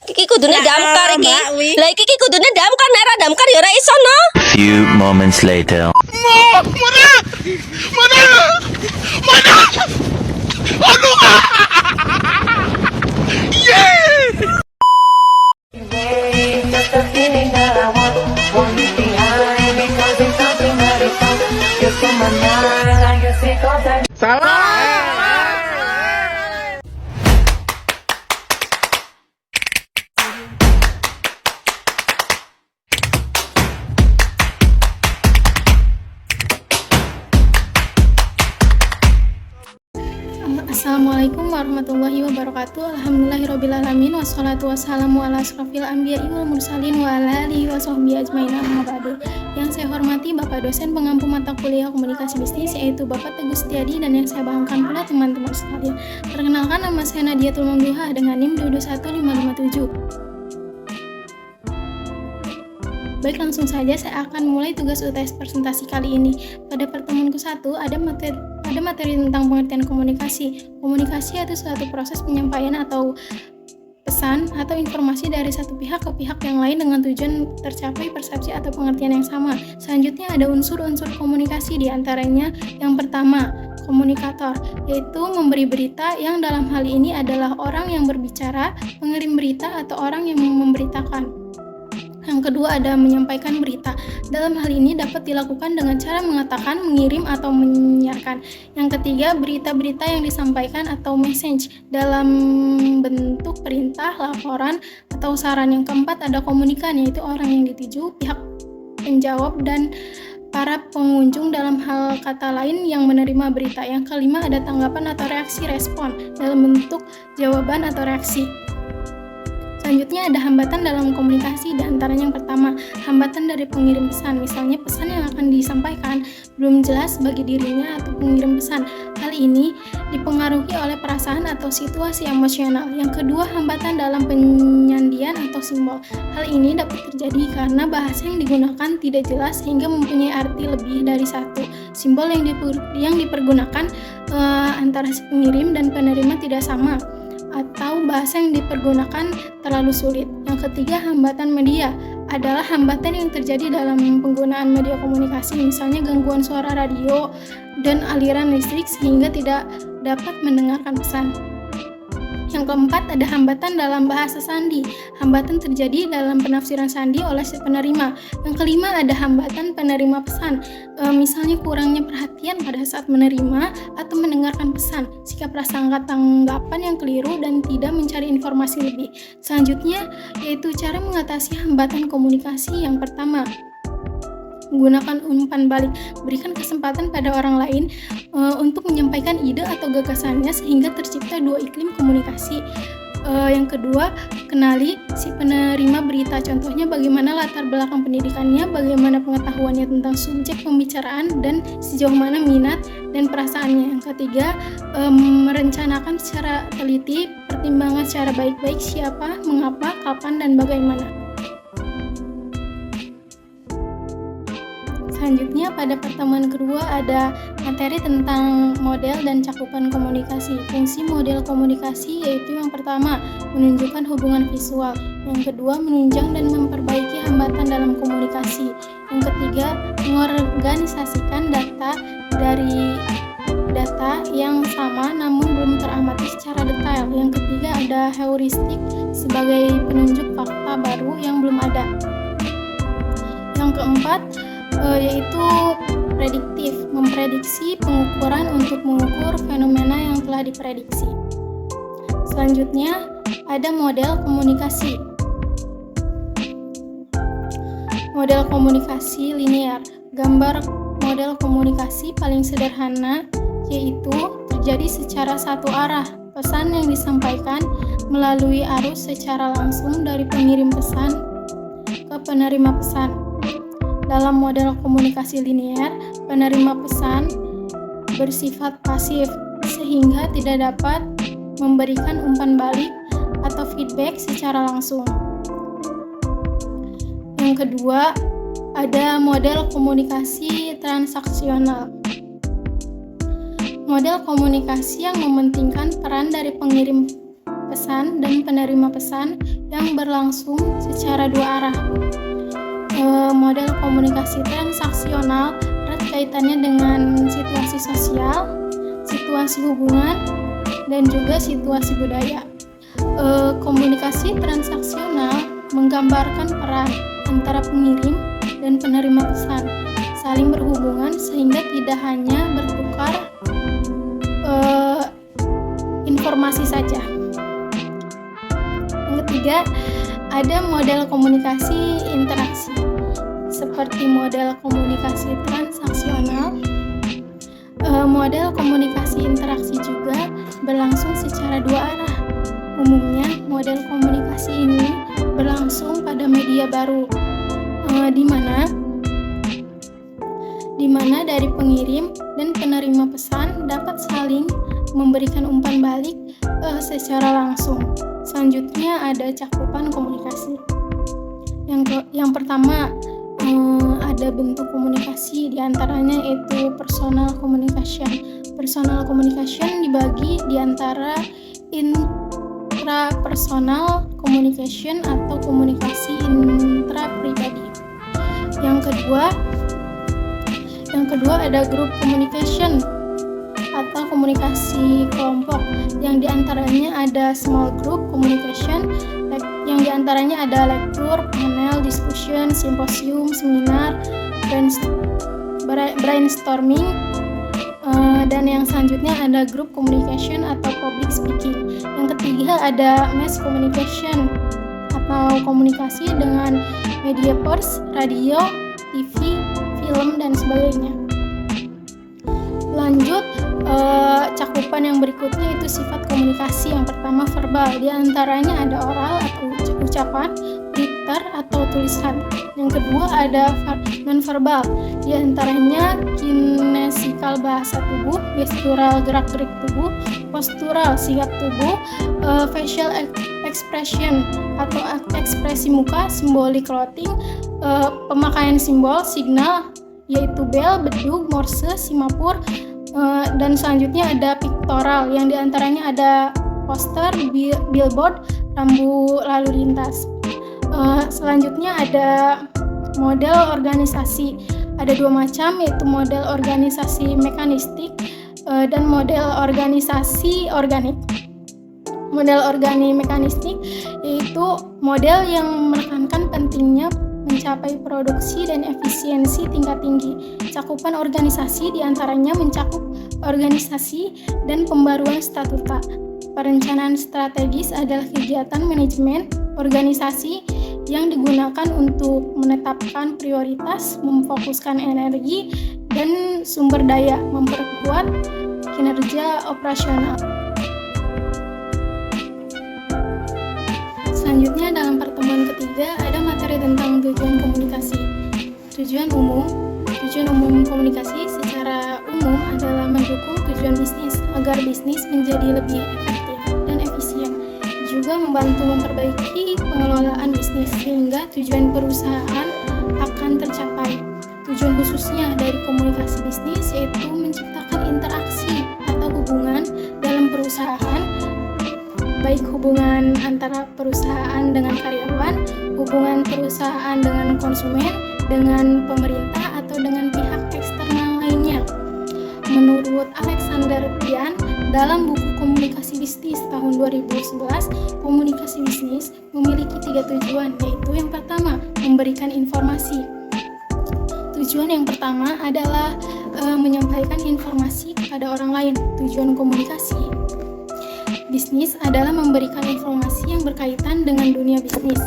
Iki kudune damkar iki. Mbak, wi. Lah iki kudune damkar, nek ora damkar ya ora iso no. Few moments later. Just a feeling that I want me behind because it's something that is so just in my mind. I guess it goes like Assalamualaikum warahmatullahi wabarakatuh. Alhamdulillahirrabbilalamin. Wassalatu wassalamu ala asrofil anbiya'i wal mursalin wa ala alihi wa sahbihi ajmain amma ba'du. Yang saya hormati Bapak dosen pengampu mata kuliah komunikasi bisnis, yaitu Bapak Teguh Setiadi, dan yang saya banggakan pula teman-teman sekalian. Perkenalkan, nama saya Nadiatul Mamduha dengan NIM 21557. Baik, langsung saja saya akan mulai tugas UTS presentasi kali ini. Pada pertemuan ke-1 ada materi tentang pengertian komunikasi. Komunikasi itu suatu proses penyampaian atau pesan atau informasi dari satu pihak ke pihak yang lain dengan tujuan tercapai persepsi atau pengertian yang sama. Selanjutnya ada unsur-unsur komunikasi, diantaranya yang pertama, komunikator, yaitu memberi berita, yang dalam hal ini adalah orang yang berbicara, pengirim berita, atau orang yang memberitakan. Yang kedua ada menyampaikan berita. Dalam hal ini dapat dilakukan dengan cara mengatakan, mengirim, atau menyiarkan. Yang ketiga, berita-berita yang disampaikan atau message dalam bentuk perintah, laporan, atau saran. Yang keempat ada komunikan, yaitu orang yang dituju, pihak penjawab, dan para pengunjung dalam hal kata lain yang menerima berita. Yang kelima ada tanggapan atau reaksi, respon dalam bentuk jawaban atau reaksi. Selanjutnya ada hambatan dalam komunikasi, diantaranya yang pertama, hambatan dari pengirim pesan, misalnya pesan yang akan disampaikan belum jelas bagi dirinya atau pengirim pesan. Hal ini dipengaruhi oleh perasaan atau situasi emosional. Yang kedua, hambatan dalam penyandian atau simbol. Hal ini dapat terjadi karena bahasa yang digunakan tidak jelas sehingga mempunyai arti lebih dari satu. Simbol yang dipergunakan antara si pengirim dan penerima tidak sama, atau bahasa yang dipergunakan terlalu sulit. Yang ketiga, hambatan media adalah hambatan yang terjadi dalam penggunaan media komunikasi, misalnya gangguan suara radio dan aliran listrik sehingga tidak dapat mendengarkan pesan. Yang keempat ada hambatan dalam bahasa sandi. Hambatan terjadi dalam penafsiran sandi oleh si penerima. Yang kelima ada hambatan penerima pesan, misalnya kurangnya perhatian pada saat menerima atau mendengarkan pesan, sikap prasangka tanggapan yang keliru, dan tidak mencari informasi lebih. Selanjutnya yaitu cara mengatasi hambatan komunikasi. Yang pertama, menggunakan umpan balik, berikan kesempatan pada orang lain untuk menyampaikan ide atau gagasannya sehingga tercipta dua iklim komunikasi. Yang kedua, kenali si penerima berita, contohnya bagaimana latar belakang pendidikannya, bagaimana pengetahuannya tentang subjek pembicaraan, dan sejauh mana minat dan perasaannya. Yang ketiga, merencanakan secara teliti, pertimbangan secara baik-baik siapa, mengapa, kapan, dan bagaimana. Selanjutnya pada pertemuan kedua ada materi tentang model dan cakupan komunikasi. Fungsi model komunikasi yaitu yang pertama, menunjukkan hubungan visual. Yang kedua, menunjang dan memperbaiki hambatan dalam komunikasi. Yang ketiga, mengorganisasikan data dari data yang sama namun belum teramati secara detail. Yang ketiga ada heuristik sebagai penunjuk fakta baru yang belum ada. Yang keempat yaitu prediktif, memprediksi pengukuran untuk mengukur fenomena yang telah diprediksi. Selanjutnya ada model komunikasi. Model komunikasi linear. Gambar model komunikasi paling sederhana yaitu terjadi secara satu arah. Pesan yang disampaikan melalui arus secara langsung dari pengirim pesan ke penerima pesan. Dalam model komunikasi linear, penerima pesan bersifat pasif sehingga tidak dapat memberikan umpan balik atau feedback secara langsung. Yang kedua, ada model komunikasi transaksional. Model komunikasi yang mementingkan peran dari pengirim pesan dan penerima pesan yang berlangsung secara dua arah. Model komunikasi transaksional erat kaitannya dengan situasi sosial, situasi hubungan, dan juga situasi budaya. Komunikasi transaksional menggambarkan peran antara pengirim dan penerima pesan saling berhubungan sehingga tidak hanya bertukar informasi saja. Yang ketiga, ada model komunikasi interaksi seperti model komunikasi transaksional. Model komunikasi interaksi juga berlangsung secara dua arah. Umumnya, model komunikasi ini berlangsung pada media baru, di mana dari pengirim dan penerima pesan dapat saling memberikan umpan balik secara langsung. Selanjutnya ada cakupan komunikasi. Yang pertama, ada bentuk komunikasi, diantaranya yaitu personal communication. Personal communication dibagi diantara intrapersonal communication atau komunikasi intrapribadi. Yang kedua ada group communication atau komunikasi kelompok, yang diantaranya ada small group communication, yang diantaranya ada lecture, panel, discussion, simposium, seminar, brainstorming, dan yang selanjutnya ada group communication atau public speaking. Yang ketiga ada mass communication atau komunikasi dengan media pers, radio, TV, film, dan sebagainya. Lanjut, cakupan yang berikutnya itu sifat komunikasi. Yang pertama verbal, diantaranya ada oral atau ucapan, liter atau tulisan. Yang kedua ada nonverbal, diantaranya kinesikal bahasa tubuh, gestural gerak-gerik tubuh, postural sikap tubuh, facial expression atau ekspresi muka, simbolik clothing, pemakaian simbol, signal yaitu bel, bedug, morse, simapur, dan selanjutnya ada pictorial, yang diantaranya ada poster, billboard, rambu lalu lintas. Selanjutnya ada model organisasi. Ada dua macam, yaitu model organisasi mekanistik dan model organisasi organik. Model mekanistik yaitu model yang menekankan pentingnya mencapai produksi dan efisiensi tingkat tinggi. Cakupan organisasi diantaranya mencakup organisasi dan pembaruan statuta. Perencanaan strategis adalah kegiatan manajemen organisasi yang digunakan untuk menetapkan prioritas, memfokuskan energi dan sumber daya, memperkuat kinerja operasional. Selanjutnya dalam pertemuan ketiga ada materi tentang tujuan komunikasi. Tujuan umum komunikasi secara umum adalah mendukung tujuan bisnis agar bisnis menjadi lebih efektif dan efisien, juga membantu memperbaiki pengelolaan bisnis sehingga tujuan perusahaan akan tercapai. Tujuan khususnya dari komunikasi bisnis yaitu menciptakan interaksi atau hubungan dalam perusahaan, baik hubungan antara perusahaan dengan karyawan, hubungan perusahaan dengan konsumen, dengan pemerintah, atau dengan pihak eksternal lainnya. Menurut Alexander Pian, dalam buku Komunikasi Bisnis tahun 2011, komunikasi bisnis memiliki 3 tujuan, yaitu yang pertama, memberikan informasi. Tujuan yang pertama adalah menyampaikan informasi kepada orang lain. Tujuan komunikasi bisnis adalah memberikan informasi yang berkaitan dengan dunia bisnis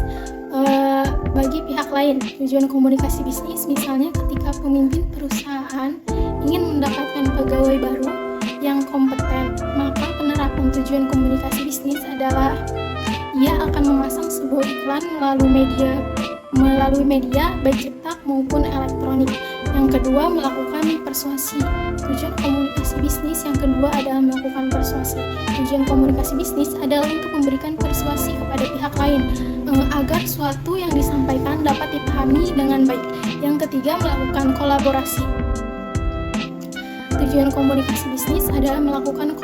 bagi pihak lain. Tujuan komunikasi bisnis misalnya ketika pemimpin perusahaan ingin mendapatkan pegawai baru yang kompeten, maka penerapan tujuan komunikasi bisnis adalah ia akan memasang sebuah iklan melalui media baik cetak maupun elektronik. Yang kedua, melakukan persuasi. Tujuan komunikasi bisnis yang kedua adalah melakukan persuasi. Tujuan komunikasi bisnis adalah untuk memberikan persuasi kepada pihak lain agar suatu yang disampaikan dapat dipahami dengan baik. Yang ketiga, melakukan kolaborasi. tujuan komunikasi bisnis adalah melakukan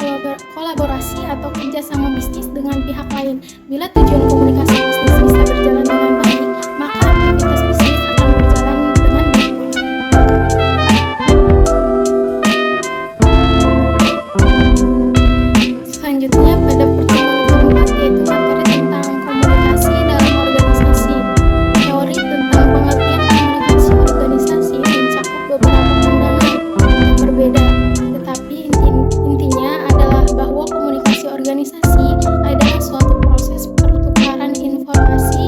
kolaborasi atau kerjasama bisnis dengan pihak lain. Bila tujuan komunikasi bisnis bisa berjalan dengan baik, maka aktivitas bisnis akan berjalan dengan baik. Selanjutnya, pada pertemuan keempat yaitu materi tentang komunikasi dalam organisasi. Teori tentang pengertian komunikasi organisasi mencakup beberapa pandangan yang berbeda, tetapi intinya adalah bahwa komunikasi organisasi adalah suatu proses pertukaran informasi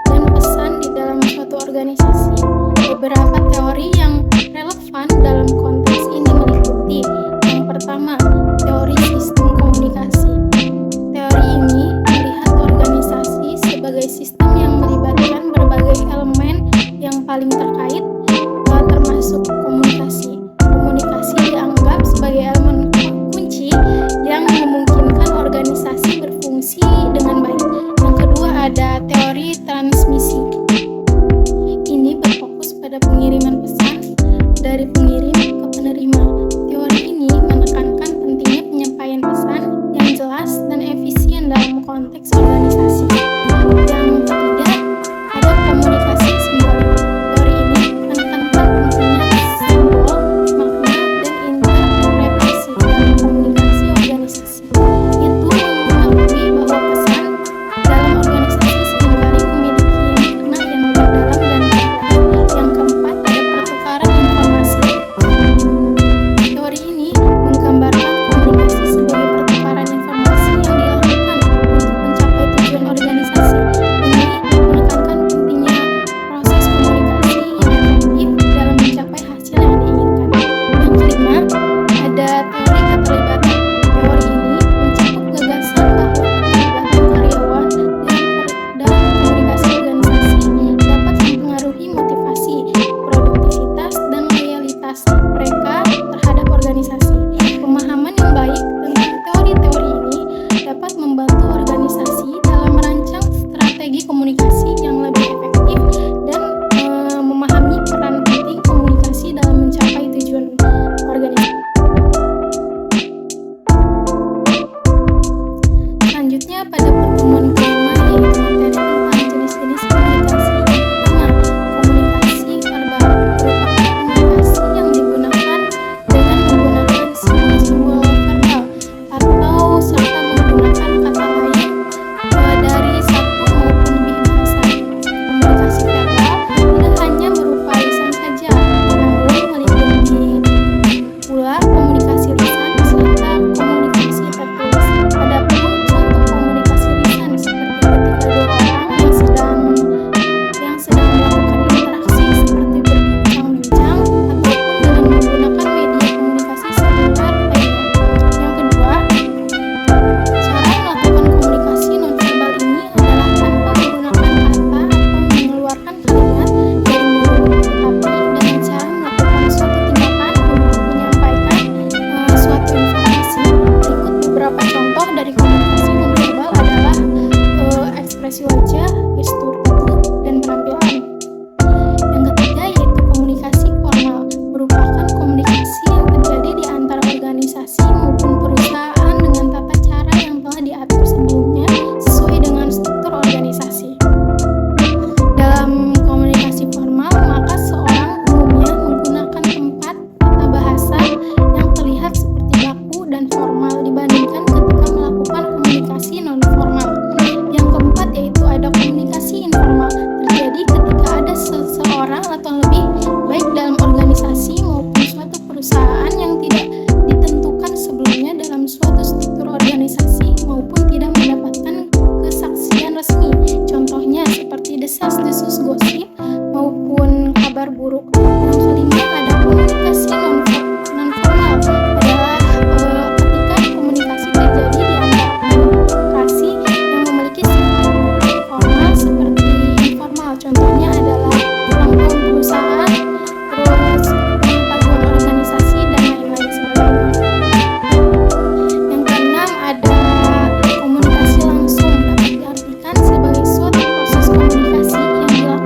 dan pesan di dalam suatu organisasi. Beberapa teori yang relevan dalam konteks ini meliputi: yang pertama, teori sistem komunikasi. Teori ini melihat organisasi sebagai sistem yang melibatkan berbagai elemen yang paling terkait, termasuk komunikasi. Komunikasi dianggap sebagai elemen kunci yang memungkinkan organisasi berfungsi dengan baik. Yang kedua, ada teori transmisi. Ini berfokus pada pengiriman pesan dari pengirim ke penerima. Teori ini menekankan pentingnya penyampaian pesan yang jelas dan efisien dalam konteks organisasi. Yang ketiga, ada komunikasi simbolik. Teori ini menekankan pentingnya simbol, makna, dan interpretasi dalam komunikasi organisasi. Itu mengakui bahwa pesan dalam organisasi seringkali memiliki makna yang mendalam dan kompleks. Yang keempat, ada pertukaran informasi. Teori ini menggambarkan komunikasi sebagai pertukaran informasi yang dilakukan untuk mencapai tujuan organisasi. Ini menekankan pentingnya proses komunikasi yang efektif dalam mencapai hasil yang diinginkan. Yang kelima, ada teori keterlibatan. Teori ini mencakup gagasan bahwa keterlibatan karyawan dalam komunikasi organisasi dapat mempengaruhi motivasi, produktivitas, dan loyalitas mereka terhadap organisasi. Pemahaman yang baik tentang teori-teori ini dapat membantu organisasi dalam merancang strategi komunikasi yang lebih efektif dan memahami peran penting komunikasi dalam mencapai tujuan organisasi. Selanjutnya, pada pertemuan kelima yaitu materi tentang jenis-jenis komunikasi. Yang pertama, komunikasi verbal merupakan komunikasi yang digunakan dengan menggunakan simbol-simbol verbal atau serta menggunakan kata lain dari satu maupun lebih bahasa. Komunikasi verbal tidak hanya berupa lisan saja, namun meliputi pula komunikasi lisan serta komunikasi tertulis. Adapun contoh komunikasi lisan seperti ketika dua orang yang sedang melakukan interaksi seperti berbincang-bincang ataupun dengan menggunakan media komunikasi seluler lainnya. Yang kedua, cara melakukan komunikasi nonverbal ini adalah tanpa menggunakan kata atau mengeluarkan kalimat dari mulut, tetapi dengan cara melakukan suatu tindakan untuk menyampaikan suatu informasi. Berikut beberapa contoh dari komunikasi nonverbal adalah ekspresi wajah, gestur tubuh, dan penampilan. Yang ketiga yaitu komunikasi formal, merupakan komunikasi yang terjadi di antara organisasi maupun perusahaan dengan tata cara yang telah diatur sebelumnya sesuai dengan struktur organisasi. Dalam komunikasi formal, maka seorang umumnya menggunakan tempat tata bahasa yang terlihat seperti baku dan formal dibandingkan ketika melakukan komunikasi non-formal. Yang keempat yaitu ada komunikasi informal, terjadi ketika ada seseorang atau lebih, baik dalam organisasi maupun suatu perusahaan yang tidak ditentukan sebelumnya dalam suatu struktur organisasi maupun tidak mendapatkan kesaksian resmi. Contohnya seperti desas-desus gosip maupun kabar buruk. Yang kelima ada komunikasi non-formal, adalah ketika komunikasi terjadi di antara komunikasi yang memiliki sifat formal seperti informal. Contohnya adalah ulang tahun perusahaan, terus ulang tahun organisasi, dan lain-lain sebagainya. Yang keenam ada komunikasi langsung, dapat diartikan sebagai suatu proses komunikasi yang dilakukan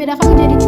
membedakan menjadi